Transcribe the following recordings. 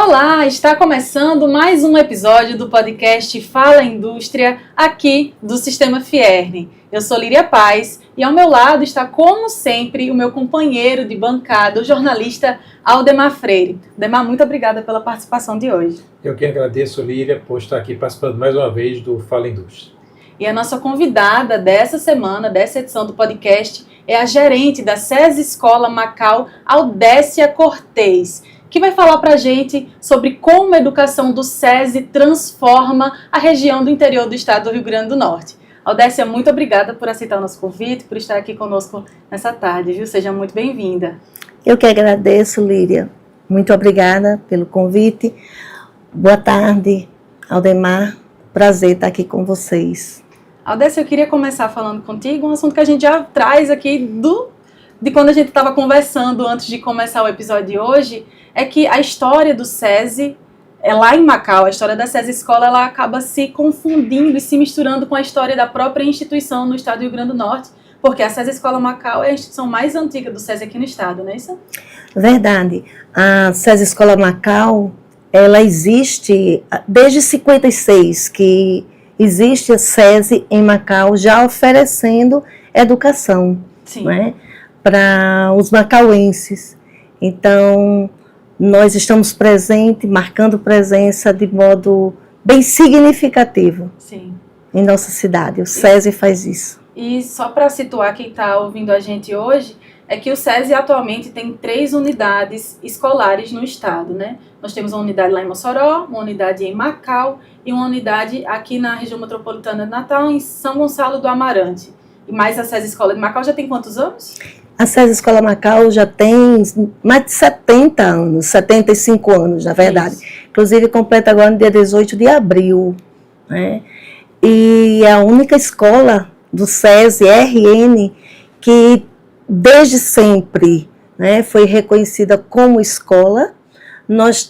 Olá, está começando mais um episódio do podcast Fala Indústria, aqui do Sistema Fierne. Eu sou Líria Paz e ao meu lado está, como sempre, o meu companheiro de bancada, o jornalista Aldemar Freire. Aldemar, muito obrigada pela participação de hoje. Eu que agradeço, Líria, por estar aqui participando mais uma vez do Fala Indústria. E a nossa convidada dessa semana, dessa edição do podcast, é a gerente da SESI Escola Macau, Aldécia Cortez, que vai falar para a gente sobre como a educação do SESI transforma a região do interior do estado do Rio Grande do Norte. Aldécia, muito obrigada por aceitar o nosso convite, por estar aqui conosco nessa tarde, viu? Seja muito bem-vinda. Eu que agradeço, Líria. Muito obrigada pelo convite. Boa tarde, Aldemar. Prazer estar aqui com vocês. Aldécia, eu queria começar falando contigo um assunto que a gente já traz aqui de quando a gente estava conversando antes de começar o episódio de hoje, é que a história do SESI, lá em Macau, a história da SESI Escola, ela acaba se confundindo e se misturando com a história da própria instituição no estado do Rio Grande do Norte, porque a SESI Escola Macau é a instituição mais antiga do SESI aqui no estado, não é isso? Verdade. A SESI Escola Macau, ela existe desde 56, que existe a SESI em Macau já oferecendo educação, né, para os macauenses. Então, nós estamos presentes, marcando presença de modo bem significativo. Sim. Em nossa cidade. O SESI faz isso. E só para situar quem está ouvindo a gente hoje, é que o SESI atualmente tem 3 unidades escolares no estado, né? Nós temos uma unidade lá em Mossoró, uma unidade em Macau e uma unidade aqui na região metropolitana de Natal, em São Gonçalo do Amarante. E mais a SESI Escola de Macau já tem quantos anos? A SESI Escola Macau já tem mais de 70 anos, 75 anos, na verdade. Isso. Inclusive, completa agora no dia 18 de abril. Né? E é a única escola do SESI RN que, desde sempre, né, foi reconhecida como escola. Nós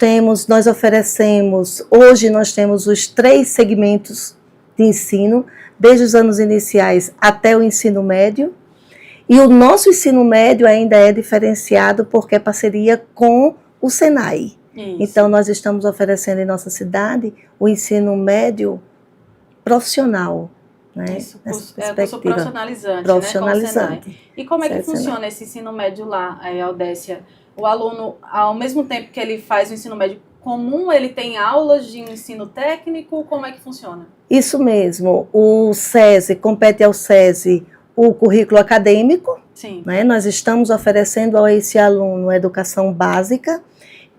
oferecemos, hoje nós temos os 3 segmentos de ensino, desde os anos iniciais até o ensino médio. E o nosso ensino médio ainda é diferenciado porque é parceria com o Senai. Isso. Então, nós estamos oferecendo em nossa cidade o ensino médio profissional. Né? Isso, curso profissionalizante. Né, com o Senai. E como é que funciona esse ensino médio lá, Aldécia? O aluno, ao mesmo tempo que ele faz o ensino médio comum, ele tem aulas de ensino técnico? Como é que funciona? Isso mesmo. O SESI, compete ao SESI o currículo acadêmico. Sim. Né? Nós estamos oferecendo a esse aluno a educação básica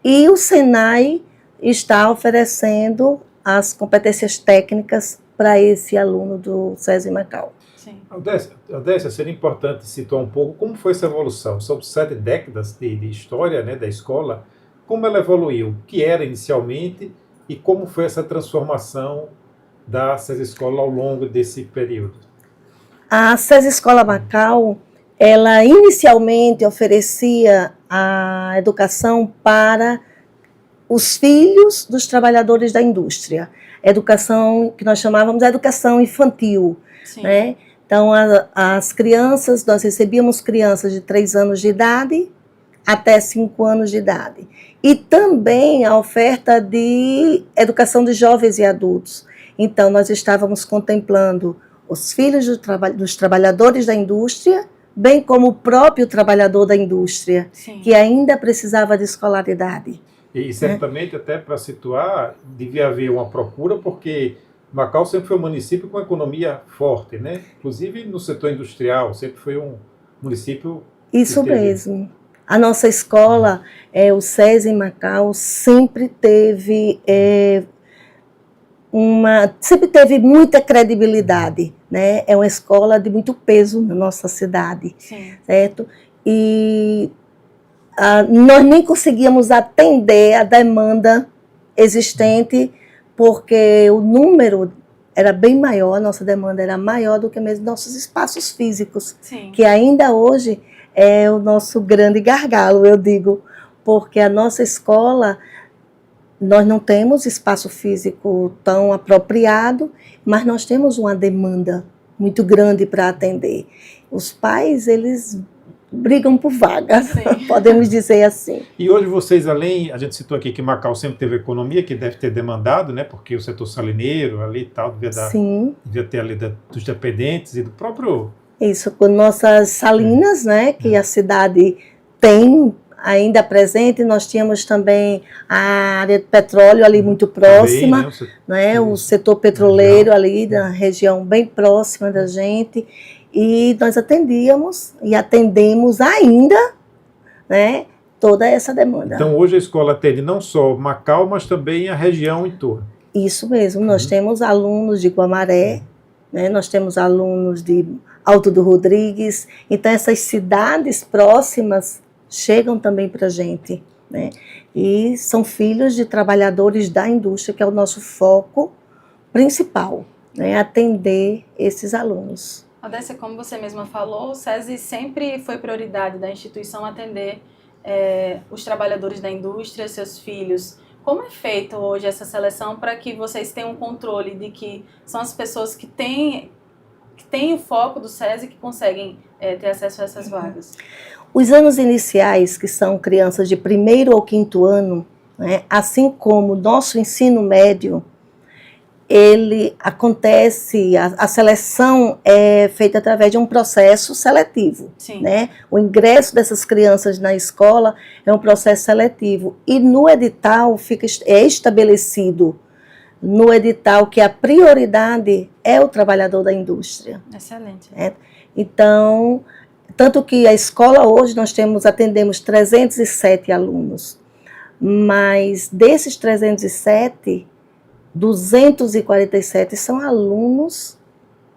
e o Senai está oferecendo as competências técnicas para esse aluno do SESI Macau. Sim. Aldécia, seria importante situar um pouco como foi essa evolução. São 7 décadas de história, né, da escola. Como ela evoluiu, o que era inicialmente e como foi essa transformação da SESI Escola ao longo desse período? A SESI Escola Macau, ela inicialmente oferecia a educação para os filhos dos trabalhadores da indústria. Educação que nós chamávamos de educação infantil. Né? Então, as crianças, nós recebíamos crianças de 3 anos de idade até 5 anos de idade. E também a oferta de educação de jovens e adultos. Então, nós estávamos contemplando os filhos dos trabalhadores da indústria, bem como o próprio trabalhador da indústria, sim, que ainda precisava de escolaridade. E certamente, até para situar, devia haver uma procura, porque Macau sempre foi um município com economia forte, né? Inclusive no setor industrial, sempre foi um município... Isso mesmo. A nossa escola, o SESI em Macau, sempre teve... sempre teve muita credibilidade, né? É uma escola de muito peso na nossa cidade, sim, certo? E nós nem conseguíamos atender a demanda existente, porque o número era bem maior, a nossa demanda era maior do que mesmo nossos espaços físicos, sim, que ainda hoje é o nosso grande gargalo, eu digo, porque a nossa escola... Nós não temos espaço físico tão apropriado, mas nós temos uma demanda muito grande para atender. Os pais, eles brigam por vagas, Sim. podemos dizer assim. E hoje vocês, além, a gente citou aqui que Macau sempre teve economia, que deve ter demandado, né? Porque o setor salineiro ali e tal, Sim, devia ter ali dos dependentes e do próprio... isso, com nossas salinas, né, que a cidade tem ainda presente, nós tínhamos também a área de petróleo ali muito próxima, Também, né? O setor petroleiro ali da região bem próxima da gente, e nós atendíamos e atendemos ainda, né, toda essa demanda. Então hoje a escola atende não só Macau, mas também a região em torno. Isso mesmo, nós temos alunos de Guamaré, né, nós temos alunos de Alto do Rodrigues, então essas cidades próximas chegam também para a gente, né? E são filhos de trabalhadores da indústria, que é o nosso foco principal, né? Atender esses alunos. Odécia, como você mesma falou, o SESI sempre foi prioridade da instituição atender os trabalhadores da indústria, seus filhos. Como é feito hoje essa seleção para que vocês tenham um controle de que são as pessoas que têm o foco do SESI que conseguem ter acesso a essas vagas? Os anos iniciais, que são crianças de 1º ao 5º ano, né, assim como o nosso ensino médio, ele acontece, a seleção é feita através de um processo seletivo. Sim. Né? O ingresso dessas crianças na escola é um processo seletivo. E no edital é estabelecido, no edital, que a prioridade é o trabalhador da indústria. Excelente. Então, tanto que a escola hoje nós atendemos 307 alunos, mas desses 307, 247 são alunos,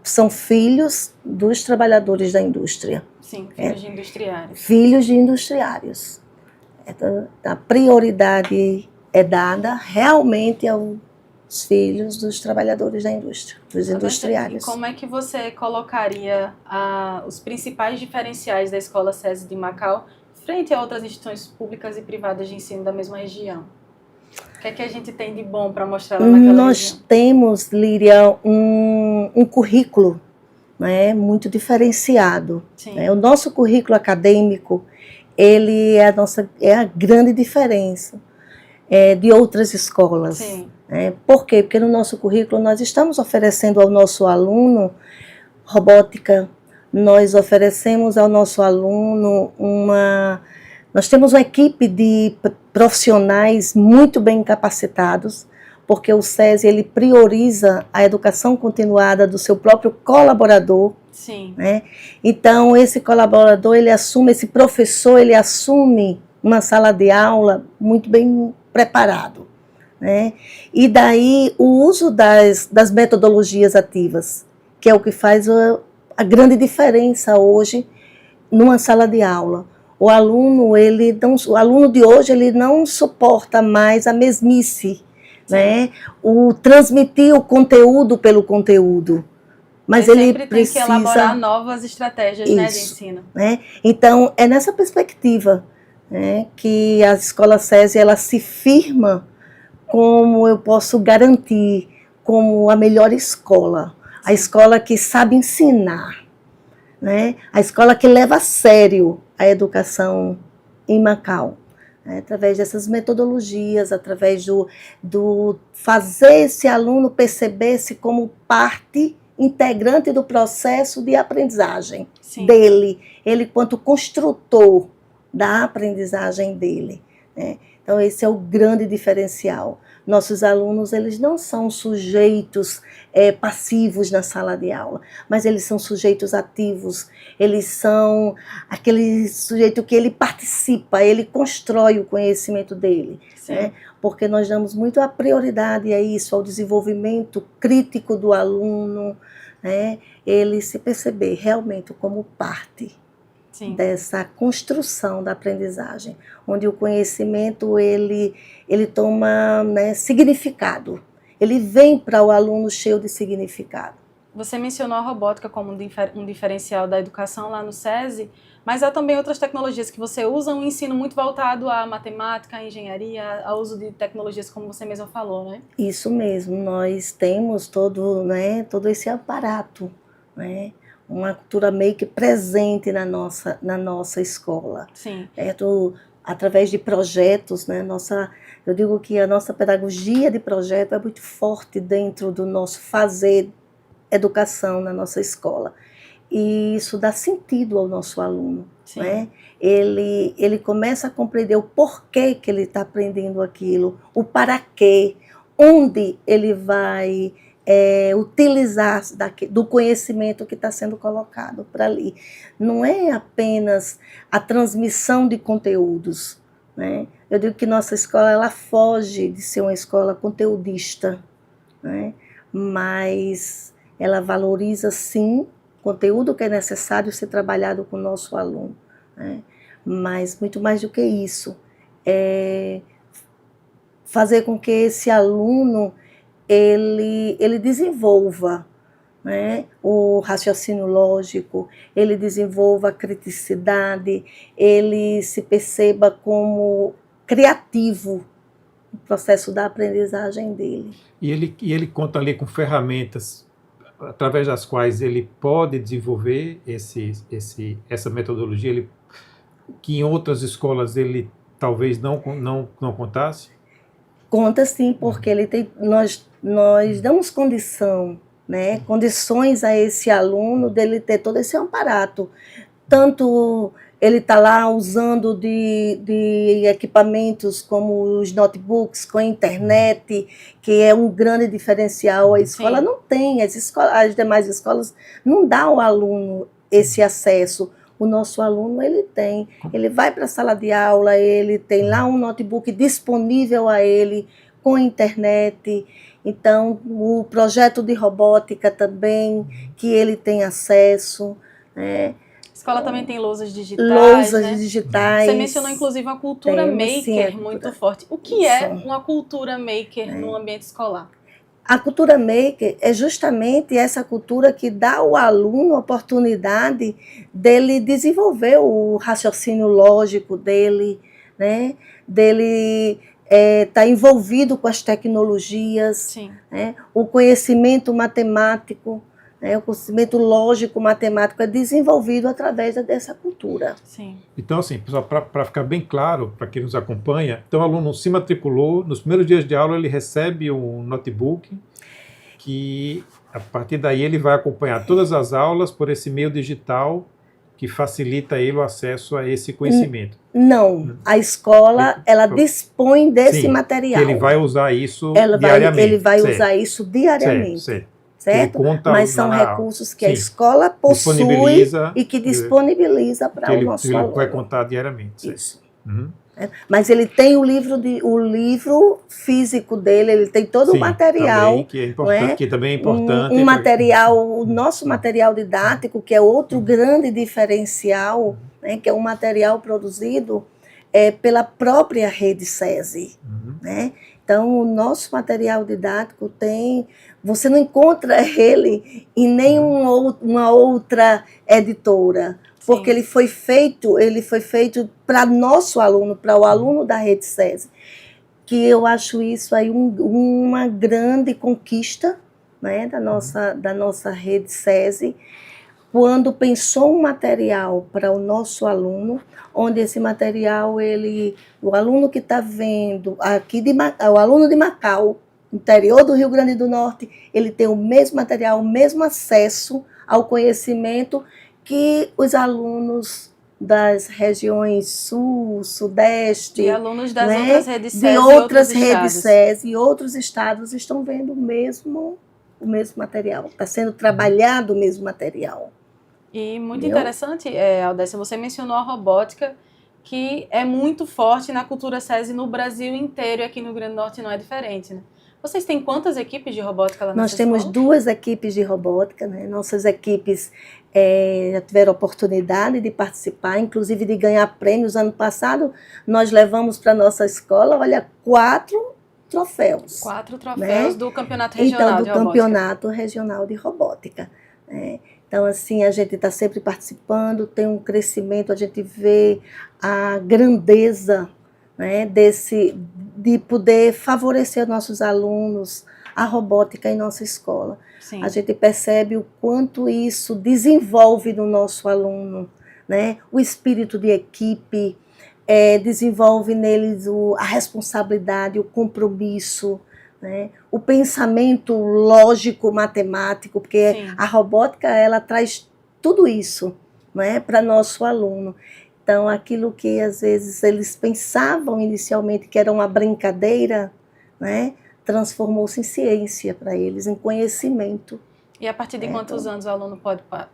são filhos dos trabalhadores da indústria. Sim, filhos de industriários. Filhos de industriários. Então, a prioridade é dada realmente aos filhos dos trabalhadores da indústria, dos industriários. E como é que você colocaria os principais diferenciais da Escola SESI de Macau frente a outras instituições públicas e privadas de ensino da mesma região? O que é que a gente tem de bom para mostrar lá naquela Nós região? temos, Líria, um currículo, né, muito diferenciado. Né? O nosso currículo acadêmico, ele é a grande diferença de outras escolas. Sim. Por quê? Porque no nosso currículo nós estamos oferecendo ao nosso aluno robótica, nós oferecemos ao nosso aluno nós temos uma equipe de profissionais muito bem capacitados, porque o SESI ele prioriza a educação continuada do seu próprio colaborador. Sim. Né? Então, esse colaborador, esse professor, ele assume uma sala de aula muito bem preparado. Né? E daí o uso das metodologias ativas, que é o que faz a grande diferença hoje numa sala de aula. O aluno de hoje ele não suporta mais a mesmice, né? O transmitir o conteúdo pelo conteúdo. Mas ele sempre precisa tem que elaborar novas estratégias, isso, né, de ensino. Né? Então, é nessa perspectiva, né, que a Escola SESI ela se firma como eu posso garantir como a melhor escola. A escola que sabe ensinar, né? A escola que leva a sério a educação em Macau, né? Através dessas metodologias, através do fazer esse aluno perceber-se como parte integrante do processo de aprendizagem. Sim. Dele, ele quanto construtor da aprendizagem dele, né? Então esse é o grande diferencial. Nossos alunos, eles não são sujeitos passivos na sala de aula, mas eles são sujeitos ativos, eles são aquele sujeito que ele participa, ele constrói o conhecimento dele, né? Porque nós damos muito a prioridade a isso, ao desenvolvimento crítico do aluno, né? Ele se perceber realmente como parte. Sim. Dessa construção da aprendizagem, onde o conhecimento ele toma, né, significado, ele vem para o aluno cheio de significado. Você mencionou a robótica como um diferencial da educação lá no SESI, mas há também outras tecnologias que você usa, um ensino muito voltado à matemática, à engenharia, ao uso de tecnologias como você mesma falou, né? Isso mesmo, nós temos todo esse aparato, né? uma cultura maker presente na nossa escola. Sim. Através de projetos, né? Eu digo que a nossa pedagogia de projeto é muito forte dentro do nosso fazer educação na nossa escola. E isso dá sentido ao nosso aluno. Né? Ele começa a compreender o porquê que ele está aprendendo aquilo, o para quê, onde ele vai utilizar do conhecimento que está sendo colocado para ali. Não é apenas a transmissão de conteúdos. Né? Eu digo que nossa escola ela foge de ser uma escola conteudista, né? Mas ela valoriza, sim, o conteúdo que é necessário ser trabalhado com o nosso aluno. Né? Mas, muito mais do que isso, fazer com que esse aluno ele desenvolva, né, o raciocínio lógico, ele desenvolva a criticidade, ele se perceba como criativo no processo da aprendizagem dele. E ele conta ali com ferramentas através das quais ele pode desenvolver essa metodologia, que em outras escolas ele talvez não contasse? Conta sim, porque nós damos condições a esse aluno dele ter todo esse aparato. Tanto ele está lá usando de equipamentos como os notebooks, com a internet, que é um grande diferencial. A escola não tem, as demais escolas não dão ao aluno esse acesso. O nosso aluno, ele tem. Ele vai para a sala de aula, ele tem lá um notebook disponível a ele, com internet. Então, o projeto de robótica também, que ele tem acesso. Né? A escola também tem lousas digitais. Lousas digitais. Você mencionou, inclusive, uma cultura maker muito forte. O que é uma cultura maker no ambiente escolar? A cultura maker é justamente essa cultura que dá ao aluno a oportunidade dele desenvolver o raciocínio lógico dele, né? Dele estar envolvido com as tecnologias, né? O conhecimento matemático, né? O conhecimento lógico matemático é desenvolvido através dessa cultura. Sim. Então, assim, para ficar bem claro, para quem nos acompanha, então o aluno se matriculou, nos primeiros dias de aula ele recebe um notebook, que a partir daí ele vai acompanhar todas as aulas por esse meio digital, que facilita ele o acesso a esse conhecimento. Não, a escola ela dispõe desse material. Ele vai usar isso diariamente. Ele vai usar isso diariamente. Certo? Mas são recursos que a escola possui e que disponibiliza para o nosso aluno. Ele vai contar diariamente. Isso. Mas ele tem o livro físico dele, ele tem todo o material. Também, que é importante, que também é importante. O nosso material didático, que é outro grande diferencial, né, que é um material produzido pela própria rede SESI. Né? Então, o nosso material didático você não encontra ele em nenhuma outra editora, porque ele foi feito para nosso aluno, para o aluno da rede SESI, que eu acho isso aí uma grande conquista, né, da nossa rede SESI, quando pensou um material para o nosso aluno, onde esse material, o aluno que está vendo, o aluno de Macau, interior do Rio Grande do Norte, ele tem o mesmo material, o mesmo acesso ao conhecimento que os alunos das regiões sul, sudeste, e alunos das outras redes SESI, de outras redes SESI e outros estados estão vendo o mesmo material, está sendo trabalhado o mesmo material. E muito interessante, Aldécia, você mencionou a robótica, que é muito forte na cultura SESI no Brasil inteiro, e aqui no Rio Grande do Norte não é diferente, né? Vocês têm quantas equipes de robótica lá na Nós temos 2 equipes de robótica, né? Nossas equipes já tiveram oportunidade de participar, inclusive de ganhar prêmios. Ano passado, nós levamos para a nossa escola, 4 troféus. 4 troféus, né? Do Campeonato Regional de Robótica. Campeonato Regional de Robótica. Né? Então, assim, a gente está sempre participando, tem um crescimento, a gente vê a grandeza, né, de poder favorecer nossos alunos a robótica em nossa escola. Sim. A gente percebe o quanto isso desenvolve no nosso aluno, né? O espírito de equipe, desenvolve neles a responsabilidade, o compromisso, né? O pensamento lógico, matemático, porque Sim. a robótica ela traz tudo isso, né, para nosso aluno. Então, aquilo que às vezes eles pensavam inicialmente que era uma brincadeira, né, transformou-se em ciência para eles, em conhecimento. E a partir de quantos anos o aluno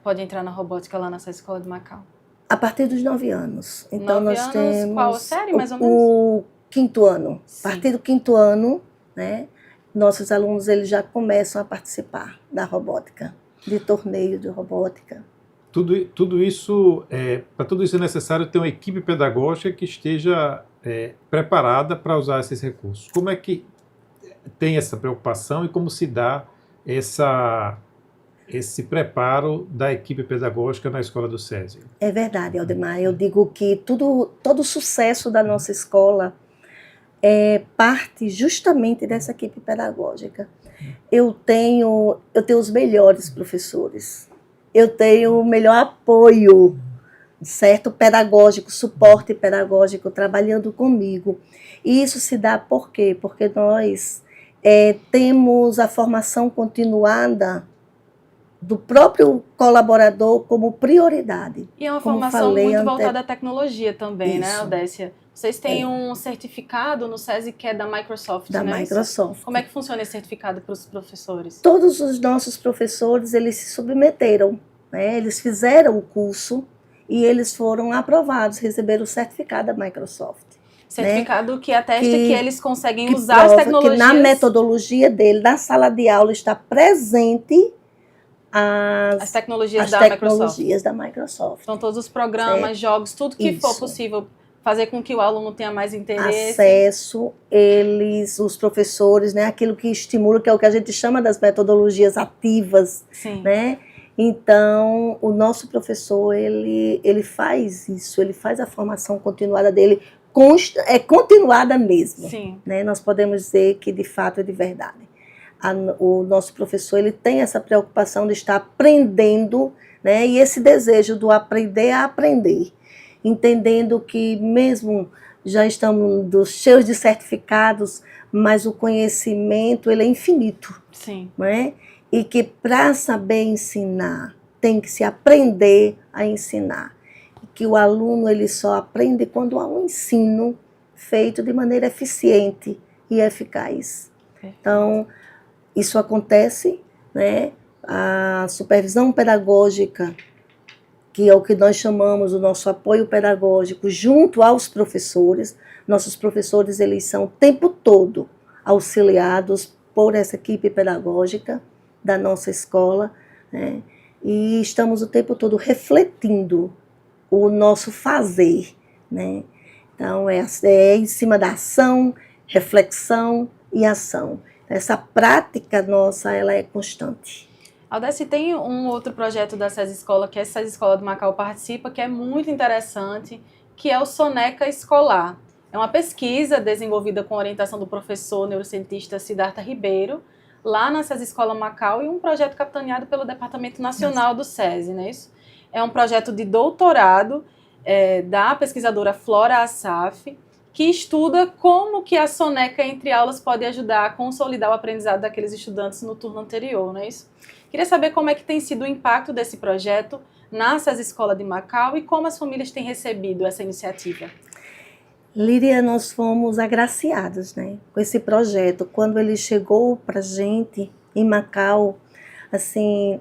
pode entrar na robótica lá nessa escola de Macau? A partir dos 9 anos. Então, 9 nós anos, temos qual série, mais ou menos? O 5º ano. Sim. A partir do 5º ano, né, nossos alunos eles já começam a participar da robótica, de torneio de robótica. Tudo isso, para tudo isso é necessário ter uma equipe pedagógica que esteja preparada para usar esses recursos. Como é que tem essa preocupação e como se dá esse preparo da equipe pedagógica na escola do SESI? É verdade, Aldemar. Eu digo que todo o sucesso da nossa escola parte justamente dessa equipe pedagógica. Eu tenho os melhores professores. Eu tenho o melhor apoio, certo? Pedagógico, suporte pedagógico, trabalhando comigo. E isso se dá por quê? Porque nós temos a formação continuada do próprio colaborador como prioridade. E é uma Como formação falei muito voltada à tecnologia também, né, Isso. Aldécia? Vocês têm um certificado no SESI que é da Microsoft, Da né? Microsoft. Como é que funciona esse certificado para os professores? Todos os nossos professores, eles se submeteram, né? Eles fizeram o curso e eles foram aprovados, receberam o certificado da Microsoft. Certificado que atesta que eles conseguem que usar as prova tecnologias. que na metodologia dele, na sala de aula, está presente as tecnologias as da tecnologias da Microsoft. Então, todos os programas, jogos, tudo que for possível fazer com que o aluno tenha mais interesse. Acesso, os professores, né, aquilo que estimula, que é o que a gente chama das metodologias ativas. Sim. Né? Então, o nosso professor, ele faz isso, ele faz a formação continuada dele, continuada mesmo. Sim. Né? Nós podemos dizer que, de fato, é de verdade. O nosso professor, ele tem essa preocupação de estar aprendendo, né? E esse desejo do aprender a aprender, entendendo que mesmo já estamos cheios de certificados, mas o conhecimento ele é infinito. Sim. Né? E que para saber ensinar, tem que se aprender a ensinar. E que o aluno ele só aprende quando há um ensino feito de maneira eficiente e eficaz. Perfeito. Então, isso acontece, né? A supervisão pedagógica, que é o que nós chamamos o nosso apoio pedagógico, junto aos professores. Nossos professores, eles são o tempo todo auxiliados por essa equipe pedagógica da nossa escola, né? E estamos o tempo todo refletindo o nosso fazer, né? Então, é em cima da ação, reflexão e ação. Essa prática nossa, ela é constante. Aldécia, tem um outro projeto da SESI Escola, que a SESI Escola do Macau participa, que é muito interessante, que é o Soneca Escolar. É uma pesquisa desenvolvida com orientação do professor neurocientista Siddhartha Ribeiro, lá na SESI Escola Macau, e um projeto capitaneado pelo Departamento Nacional do SESI, não é isso? É um projeto de doutorado da pesquisadora Flora Assaf, que estuda como que a soneca entre aulas pode ajudar a consolidar o aprendizado daqueles estudantes no turno anterior, não é isso? Queria saber como é que tem sido o impacto desse projeto na SESI Escola de Macau e como as famílias têm recebido essa iniciativa. Líria, nós fomos agraciados, né, com esse projeto. Quando ele chegou para a gente em Macau, assim,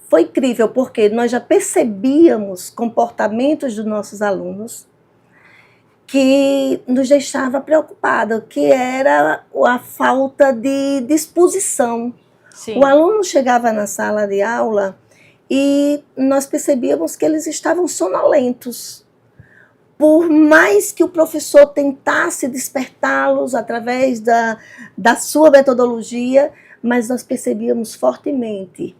foi incrível, porque nós já percebíamos comportamentos dos nossos alunos que nos deixava preocupada, que era a falta de disposição. Sim. O aluno chegava na sala de aula e nós percebíamos que eles estavam sonolentos. Por mais que o professor tentasse despertá-los através da sua metodologia, mas nós percebíamos fortemente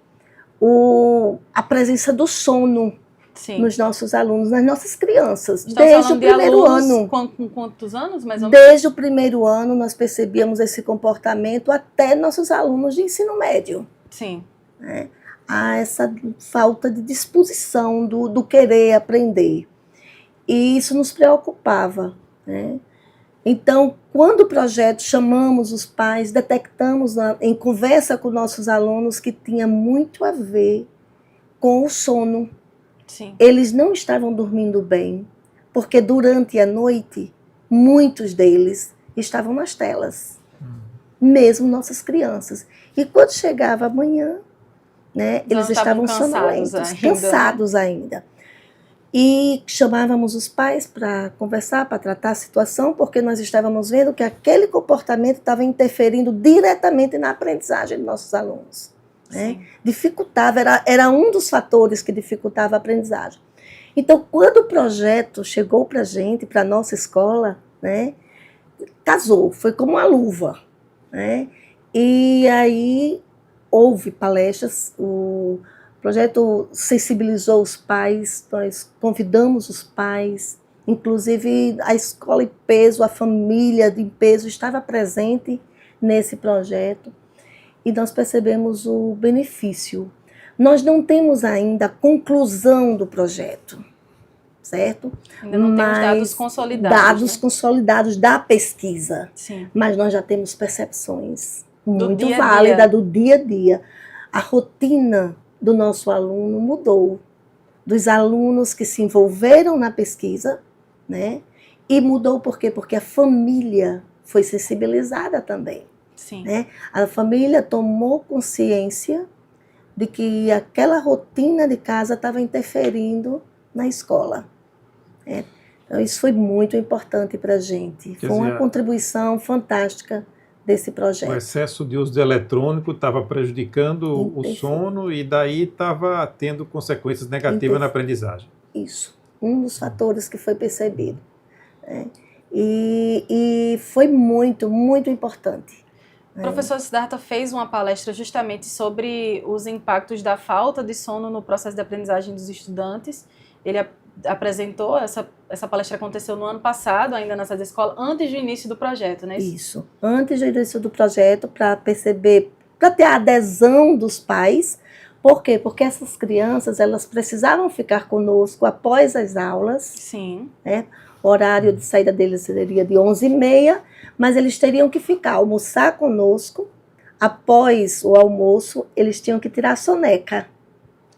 a presença do sono, Sim. nos nossos alunos, nas nossas crianças, Estamos desde o falando de primeiro alunos ano. com quantos anos, mais ou menos? Desde o primeiro ano, nós percebíamos esse comportamento até nossos alunos de ensino médio. Sim. Né? Há essa falta de disposição do querer aprender. E isso nos preocupava. Né? Então, quando o projeto chamamos os pais, detectamos em conversa com nossos alunos que tinha muito a ver com o sono. Sim. Eles não estavam dormindo bem, porque durante a noite, muitos deles estavam nas telas, mesmo nossas crianças. E quando chegava amanhã, né, eles estavam sonolentos, cansados ainda. E chamávamos os pais para conversar, para tratar a situação, porque nós estávamos vendo que aquele comportamento estava interferindo diretamente na aprendizagem dos nossos alunos. Né? Dificultava, era um dos fatores que dificultava a aprendizagem. Então, quando o projeto chegou para a gente, para a nossa escola, né, casou, foi como uma luva. Né? E aí houve palestras, o projeto sensibilizou os pais, nós convidamos os pais, inclusive a escola em peso, a família em peso estava presente nesse projeto e nós percebemos o benefício. Nós não temos ainda a conclusão do projeto, certo? Ainda não temos dados consolidados. Dados, né? Consolidados da pesquisa. Sim. Mas nós já temos percepções muito válidas do dia a dia. A rotina do nosso aluno mudou, dos alunos que se envolveram na pesquisa, né? E mudou por quê? Porque a família foi sensibilizada também. Sim. Né? A família tomou consciência de que aquela rotina de casa estava interferindo na escola. Né? Então, isso foi muito importante para a gente. Foi uma contribuição fantástica desse projeto. O excesso de uso de eletrônico estava prejudicando o sono e daí estava tendo consequências negativas na aprendizagem. Isso, um dos fatores que foi percebido. Né? E foi muito, muito importante. O professor Siddhartha fez uma palestra justamente sobre os impactos da falta de sono no processo de aprendizagem dos estudantes. Ele apresentou, essa palestra aconteceu no ano passado, ainda nessa escola, antes do início do projeto, né? Isso, antes do início do projeto, para perceber, para ter a adesão dos pais. Por quê? Porque essas crianças, elas precisavam ficar conosco após as aulas. Sim. Né? O horário de saída deles seria de 11h30, mas eles teriam que ficar, almoçar conosco. Após o almoço, eles tinham que tirar a soneca.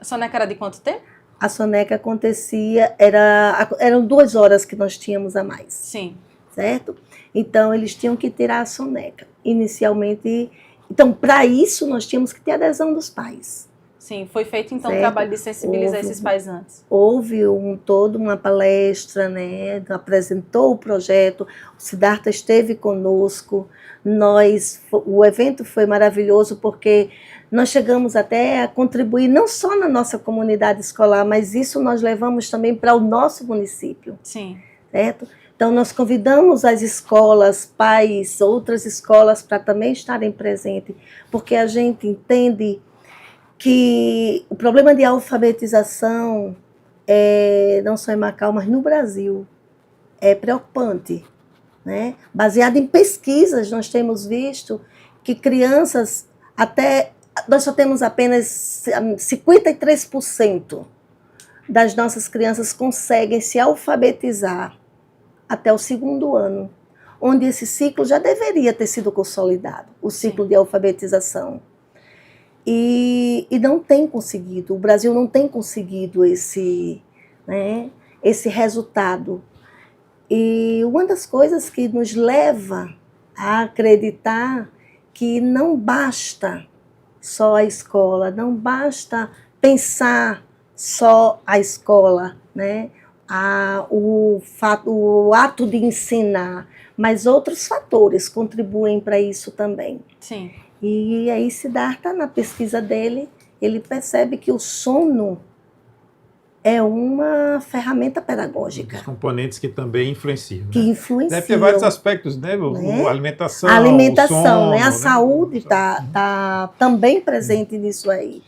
A soneca era de quanto tempo? A soneca acontecia, eram 2 horas que nós tínhamos a mais. Sim. Certo? Então, eles tinham que tirar a soneca. Inicialmente, então, para isso, nós tínhamos que ter a adesão dos pais. Sim, foi feito, então, um trabalho de sensibilizar esses pais antes. Houve toda uma palestra, né? Apresentou o projeto, o Siddhartha esteve conosco. O evento foi maravilhoso porque nós chegamos até a contribuir não só na nossa comunidade escolar, mas isso nós levamos também para o nosso município. Sim. Certo? Então, nós convidamos as escolas, pais, outras escolas para também estarem presentes, porque a gente entende que o problema de alfabetização, não só em Macau, mas no Brasil, é preocupante. Né? Baseado em pesquisas, nós temos visto que crianças, nós só temos apenas 53% das nossas crianças conseguem se alfabetizar até o 2º ano, onde esse ciclo já deveria ter sido consolidado, o ciclo de alfabetização. E não tem conseguido, o Brasil não tem conseguido esse resultado. E uma das coisas que nos leva a acreditar que não basta só a escola, não basta pensar só a escola, né? O ato de ensinar, mas outros fatores contribuem para isso também. Sim. E aí Siddhartha, na pesquisa dele, ele percebe que o sono é uma ferramenta pedagógica. Os componentes que também influenciam. Que influenciam. Deve ter vários aspectos, né? A alimentação, a alimentação, o sono, né? A né? saúde está também presente nisso aí.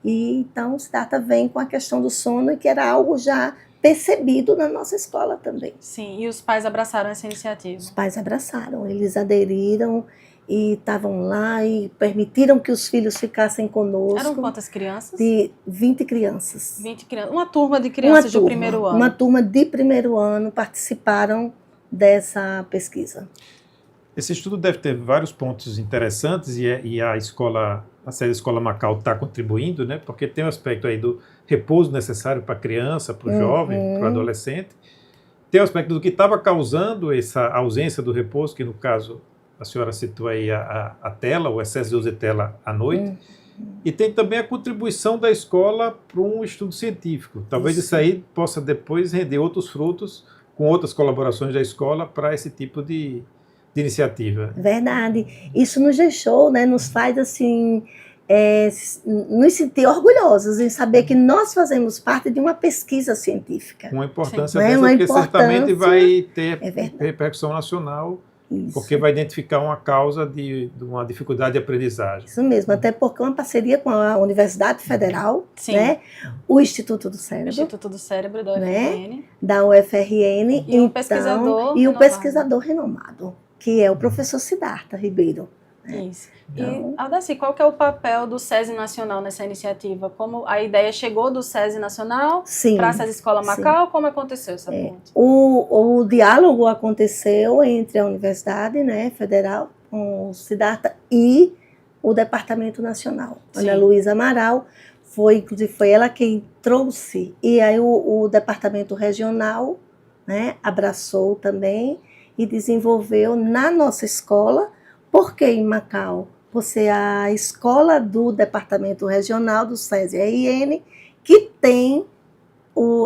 E então o Siddhartha vem com a questão do sono, que era algo já percebido na nossa escola também. Sim, e os pais abraçaram essa iniciativa. Os pais abraçaram, eles aderiram e estavam lá e permitiram que os filhos ficassem conosco. Eram quantas crianças? De 20 crianças. 20 crianças. Uma turma de crianças do primeiro ano. Uma turma de primeiro ano participaram dessa pesquisa. Esse estudo deve ter vários pontos interessantes e a SESI Escola Macau está contribuindo, né? Porque tem o aspecto aí do repouso necessário para a criança, para o jovem, para o adolescente. Tem o aspecto do que estava causando essa ausência do repouso, que no caso a senhora citou aí a tela, o excesso de uso de tela à noite. E tem também a contribuição da escola para um estudo científico. Talvez isso aí possa depois render outros frutos com outras colaborações da escola para esse tipo de iniciativa. Verdade. Isso nos deixou, né, nos faz assim, nos sentir orgulhosos em saber que nós fazemos parte de uma pesquisa científica. Uma importância Sim. dessa, Uma porque importância, certamente vai ter repercussão nacional, Isso. porque vai identificar uma causa de uma dificuldade de aprendizagem. Isso mesmo, até porque é uma parceria com a Universidade Federal, Sim. né, o Instituto do Cérebro, Instituto do Cérebro da UFRN. Né? Da UFRN, E um pesquisador e um renomado. pesquisador renomado, que é o professor Siddhartha Ribeiro. Isso. Então, E, Aldacir, qual que é o papel do SESI Nacional nessa iniciativa? Como a ideia chegou do SESI Nacional para a SESI Escola Macau? Como aconteceu essa ponte? O diálogo aconteceu entre a Universidade, né, Federal, com o Siddhartha, e o Departamento Nacional. Ana Luísa Amaral, inclusive foi ela quem trouxe, e aí o Departamento Regional, né, abraçou também e desenvolveu na nossa escola. Por que em Macau? Por ser a escola do Departamento Regional do SESI-RN que tem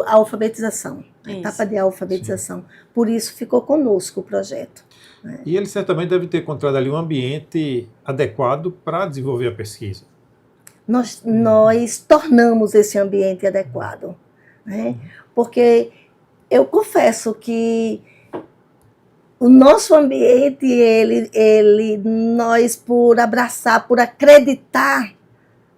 a alfabetização, a etapa de alfabetização. Sim. Por isso ficou conosco o projeto. Né? E ele certamente deve ter encontrado ali um ambiente adequado para desenvolver a pesquisa. Nós tornamos esse ambiente adequado. Né? Porque eu confesso que o nosso ambiente, nós por abraçar, por acreditar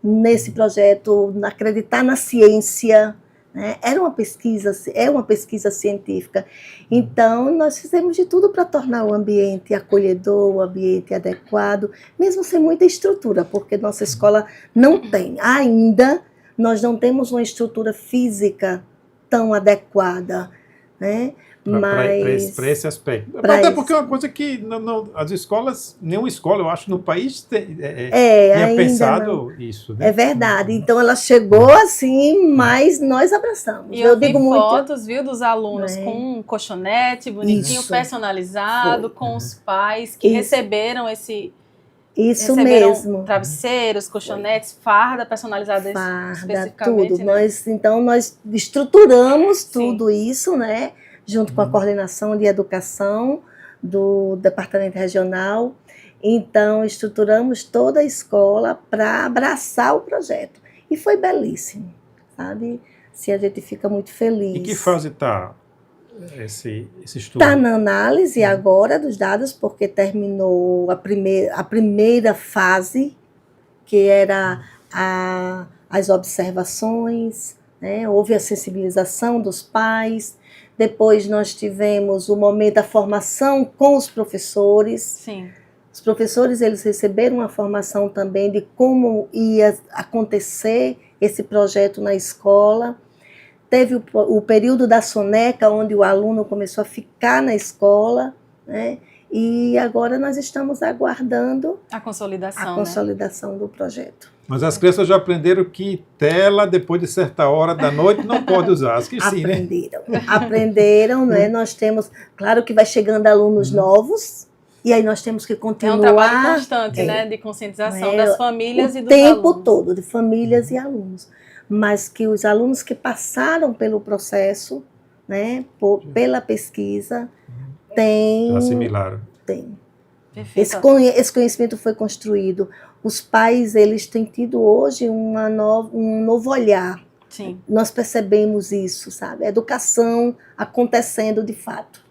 nesse projeto, acreditar na ciência, né? É uma pesquisa científica. Então, nós fizemos de tudo para tornar o ambiente acolhedor, o ambiente adequado, mesmo sem muita estrutura, porque nossa escola não tem. Ainda, nós não temos uma estrutura física tão adequada, né? Para esse aspecto. Até porque é uma coisa que as escolas, nenhuma escola, eu acho, no país tinha pensado isso. Né? É verdade. Então ela chegou assim, mas nós abraçamos. E eu digo fotos, viu, dos alunos com um colchonete bonitinho, personalizado, com os pais que receberam mesmo. Travesseiros, colchonetes, farda personalizada especificamente. Tudo. Né? Nós estruturamos tudo isso, né? Junto com a coordenação de educação do Departamento Regional. Então, estruturamos toda a escola para abraçar o projeto. E foi belíssimo, sabe? Se a gente fica muito feliz. E que fase está esse estudo? Está na análise agora dos dados, porque terminou a primeira fase, que era as observações, né? Houve a sensibilização dos pais. Depois nós tivemos o momento da formação com os professores. Sim. Os professores, eles receberam uma formação também de como ia acontecer esse projeto na escola. Teve o período da soneca, onde o aluno começou a ficar na escola, né? E agora nós estamos aguardando a consolidação do projeto. Mas as crianças já aprenderam que tela, depois de certa hora da noite, não pode usar. Acho que sim, Aprenderam, né? Nós temos, claro que vai chegando alunos novos, e aí nós temos que continuar. É um trabalho constante, né? De conscientização das famílias e dos alunos. O tempo todo, de famílias e alunos. Mas que os alunos que passaram pelo processo, né? Pela pesquisa, têm... Assimilaram. Tem. Esse conhecimento foi construído. Os pais, eles têm tido hoje um novo olhar. Sim. Nós percebemos isso, sabe? A educação acontecendo de fato.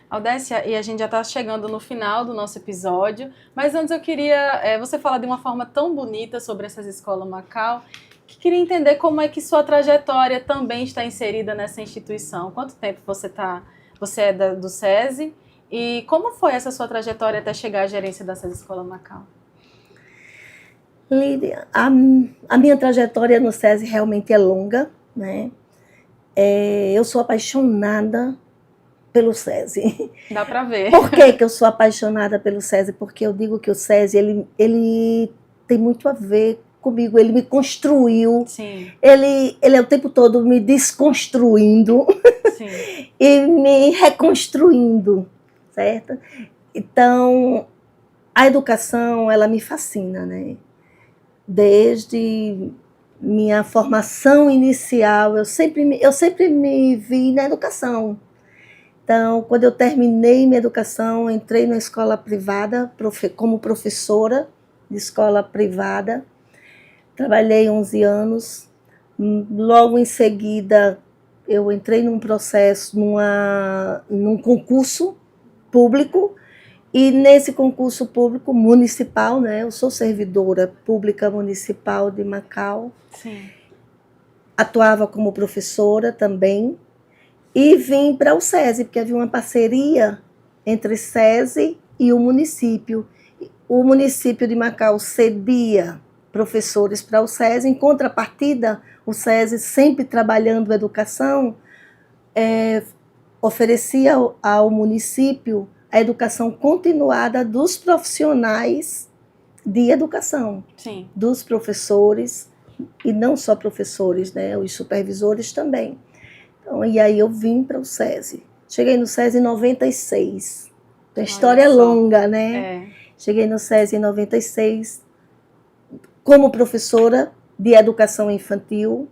Aldécia, e a gente já está chegando no final do nosso episódio, mas antes eu queria você falar de uma forma tão bonita sobre essas escolas Macau, queria entender como é que sua trajetória também está inserida nessa instituição. Quanto tempo você é do SESI e como foi essa sua trajetória até chegar à gerência da SESI Escola Macau? Lídia, a minha trajetória no SESI realmente é longa, né? Eu sou apaixonada pelo SESI. Dá para ver. Por que eu sou apaixonada pelo SESI? Porque eu digo que o SESI, ele tem muito a ver comigo, ele me construiu. Sim. Ele é o tempo todo me desconstruindo. Sim. E me reconstruindo, certo? Então, a educação, ela me fascina, né? Desde minha formação inicial, eu sempre me vi na educação. Então, quando eu terminei minha educação, entrei na escola privada como professora de escola privada. Trabalhei 11 anos. Logo em seguida, eu entrei num processo, num concurso público. E nesse concurso público municipal, né, eu sou servidora pública municipal de Macau. Sim. Atuava como professora também. E vim para o SESI, porque havia uma parceria entre SESI e o município. O município de Macau cedia professores para o SESI, em contrapartida, o SESI, sempre trabalhando a educação, oferecia ao município a educação continuada dos profissionais de educação, Sim. dos professores, e não só professores, né, os supervisores também. Então, e aí eu vim para o SESI. Cheguei no SESI em 96. A história é longa, né? Cheguei no SESI em 96 como professora de educação infantil.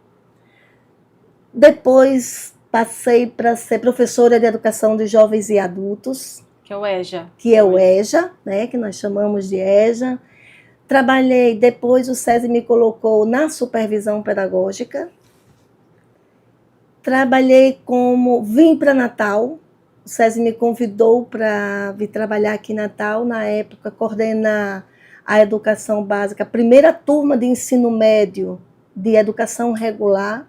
Depois passei para ser professora de educação de jovens e adultos. Que é o EJA. Que é o EJA, né? Que nós chamamos de EJA. Trabalhei, depois o SESI me colocou na supervisão pedagógica. Vim para Natal, o SESI me convidou para vir trabalhar aqui em Natal, na época coordenar a educação básica, a primeira turma de ensino médio de educação regular,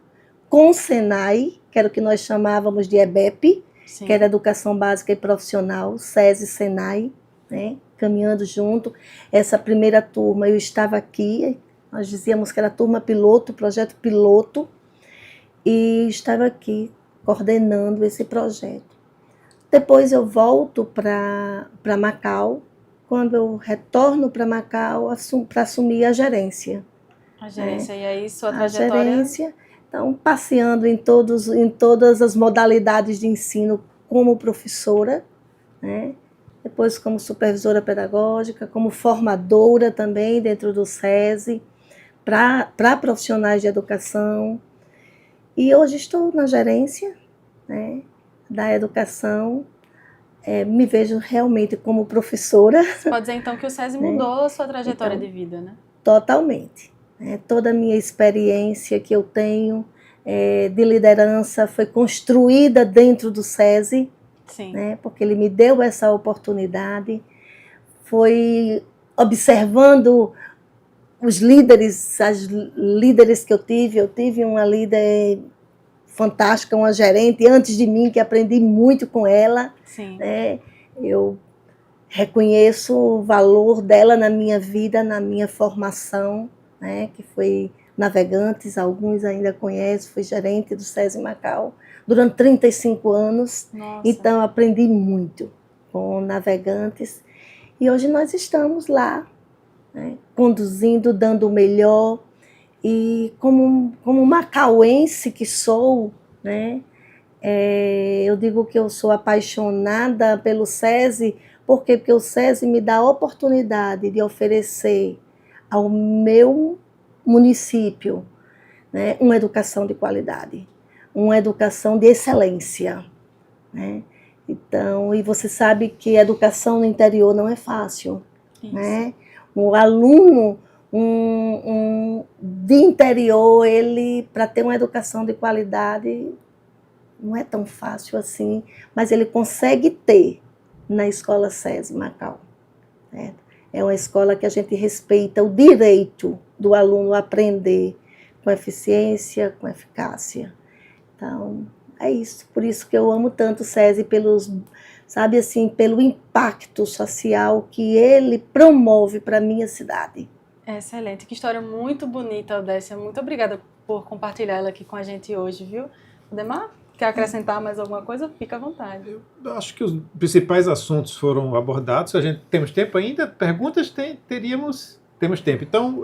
com o SENAI, que era o que nós chamávamos de EBEP, Sim. que era Educação Básica e Profissional, SESI e SENAI, né, caminhando junto. Essa primeira turma eu estava aqui, nós dizíamos que era a turma piloto, projeto piloto, e estava aqui coordenando esse projeto. Depois eu volto para Macau. Quando eu retorno para Macau, para assumir a gerência. A gerência, e aí sua trajetória? A gerência, então, passeando em todas as modalidades de ensino como professora, né? Depois como supervisora pedagógica, como formadora também dentro do SESI, para profissionais de educação. E hoje estou na gerência, né, da educação, me vejo realmente como professora. Você pode dizer então que o SESI mudou a sua trajetória de vida, né? Totalmente. Toda a minha experiência que eu tenho de liderança foi construída dentro do SESI, Sim. Né, porque ele me deu essa oportunidade. Foi observando os líderes, as líderes que eu tive uma líder fantástica, uma gerente antes de mim, que aprendi muito com ela. Sim. Né? Eu reconheço o valor dela na minha vida, na minha formação, né? Que foi Navegantes, alguns ainda conhecem, fui gerente do SESI Macau durante 35 anos. Nossa. Então aprendi muito com Navegantes. E hoje nós estamos lá, né, conduzindo, dando o melhor, e como macauense que sou, né, eu digo que eu sou apaixonada pelo SESI, porque o SESI me dá a oportunidade de oferecer ao meu município, né, uma educação de qualidade, uma educação de excelência, né? Então, e você sabe que a educação no interior não é fácil, né? O aluno de interior, ele, para ter uma educação de qualidade, não é tão fácil assim, mas ele consegue ter na escola SESI Macau. Certo? É uma escola que a gente respeita o direito do aluno aprender com eficiência, com eficácia. Então, é isso. Por isso que eu amo tanto o SESI, sabe assim, pelo impacto social que ele promove para a minha cidade. Excelente, que história muito bonita, Odécia. Muito obrigada por compartilhar ela aqui com a gente hoje, viu? Demar, quer acrescentar mais alguma coisa? Fica à vontade. Eu acho que os principais assuntos foram abordados. Temos tempo ainda? Perguntas temos tempo. Então,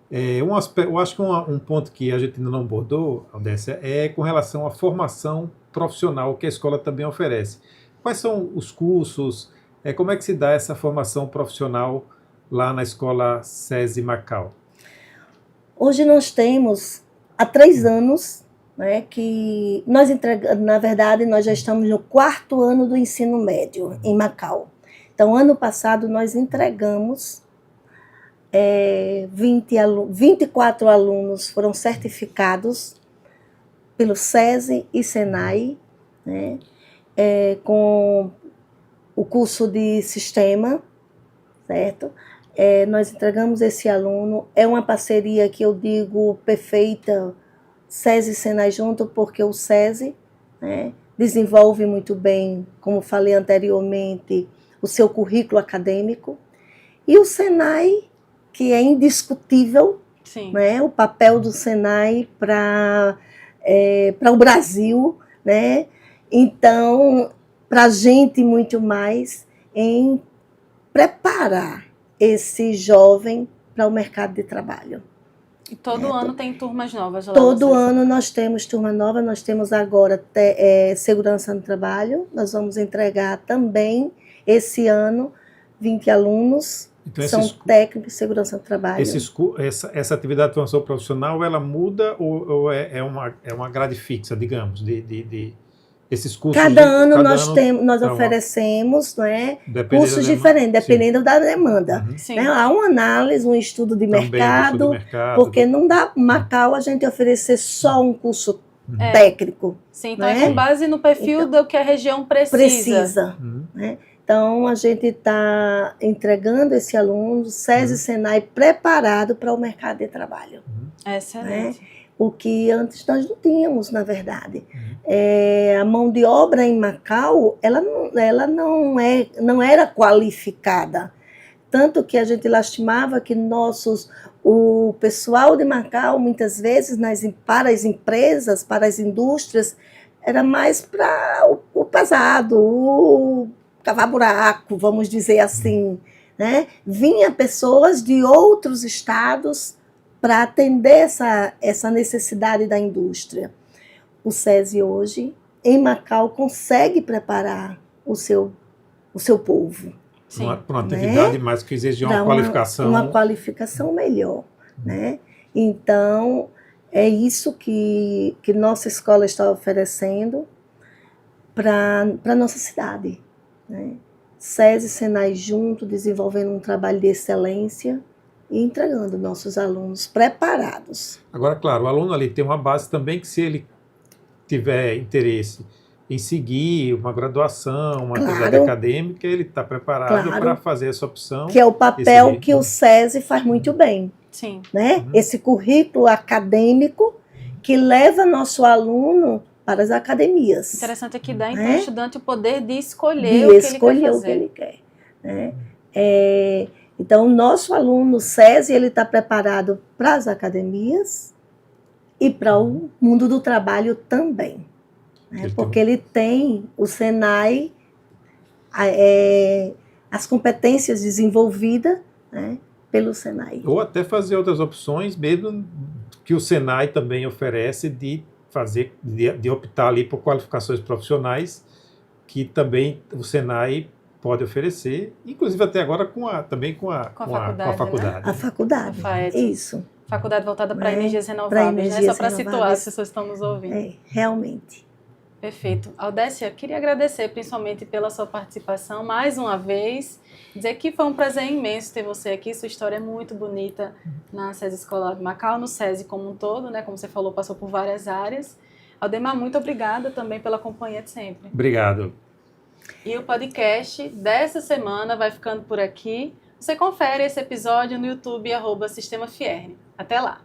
eu acho que um ponto que a gente ainda não abordou, Odécia, é com relação à formação profissional que a escola também oferece. Quais são os cursos? Como é que se dá essa formação profissional lá na escola SESI Macau? Hoje nós temos, há 3 anos, né, que nós entregamos, na verdade, nós já estamos no 4º ano do ensino médio em Macau. Então, ano passado, nós entregamos 24 alunos foram certificados pelo SESI e SENAI, né, com o curso de sistema, certo? Nós entregamos esse aluno, é uma parceria que eu digo perfeita, SESI e SENAI junto, porque o SESI, né, desenvolve muito bem, como falei anteriormente, o seu currículo acadêmico, e o SENAI, que é indiscutível, né, o papel do SENAI para o Brasil, né? Então, para a gente muito mais em preparar esse jovem para o mercado de trabalho. E todo ano tem turmas novas lá? Todo ano nós temos turma nova, nós temos agora segurança no trabalho, nós vamos entregar também esse ano 20 alunos, então, são técnicos de segurança do trabalho. Essa atividade de formação profissional, ela muda ou é uma grade fixa, digamos, esses cursos? Cada ano nós oferecemos, né, cursos diferentes, dependendo da demanda. Sim. Né? Há uma análise, um estudo de mercado, porque não dá Macau a gente oferecer só um curso técnico. Sim, então né? É com base no perfil do que a região precisa. Né? Então, a gente está entregando esse aluno, SESI e SENAI, preparado para o mercado de trabalho. Excelente. Né? O que antes nós não tínhamos, na verdade. A mão de obra em Macau, ela não era qualificada. Tanto que a gente lastimava que o pessoal de Macau, muitas vezes, para as empresas, para as indústrias, era mais para o pesado, cavar buraco, vamos dizer assim, né? Vinha pessoas de outros estados para atender essa necessidade da indústria. O SESI hoje, em Macau, consegue preparar o seu povo. Para uma atividade mais que exige uma qualificação. Uma qualificação melhor. Né? Então, é isso que nossa escola está oferecendo para a nossa cidade. Né? SESI e SENAI junto, desenvolvendo um trabalho de excelência e entregando nossos alunos preparados. Agora, claro, o aluno ali tem uma base também que, se ele tiver interesse em seguir uma graduação, uma atividade acadêmica, ele está preparado para fazer essa opção. Que é o papel que o SESI faz muito bem. Sim. Né? Esse currículo acadêmico que leva nosso aluno para as academias. Interessante é que dá então ao estudante o poder de escolher o que ele quer. Né? Então, o nosso aluno SESI, ele está preparado para as academias e para o mundo do trabalho também. Né? Porque ele tem o SENAI, as competências desenvolvidas, né, pelo SENAI. Ou até fazer outras opções, mesmo que o SENAI também oferece de optar ali por qualificações profissionais, que também o SENAI pode oferecer, inclusive até agora também com a faculdade. Né? A faculdade, isso. Faculdade voltada para energias renováveis, né? Só para situar as pessoas que estão nos ouvindo. Realmente. Perfeito. Odécia, queria agradecer principalmente pela sua participação mais uma vez, dizer que foi um prazer imenso ter você aqui, sua história é muito bonita na SESI Escolar de Macau, no SESI como um todo, né? Como você falou, passou por várias áreas. Aldemar, muito obrigada também pela companhia de sempre. Obrigado. E o podcast dessa semana vai ficando por aqui. Você confere esse episódio no YouTube @Sistema Fierne. Até lá!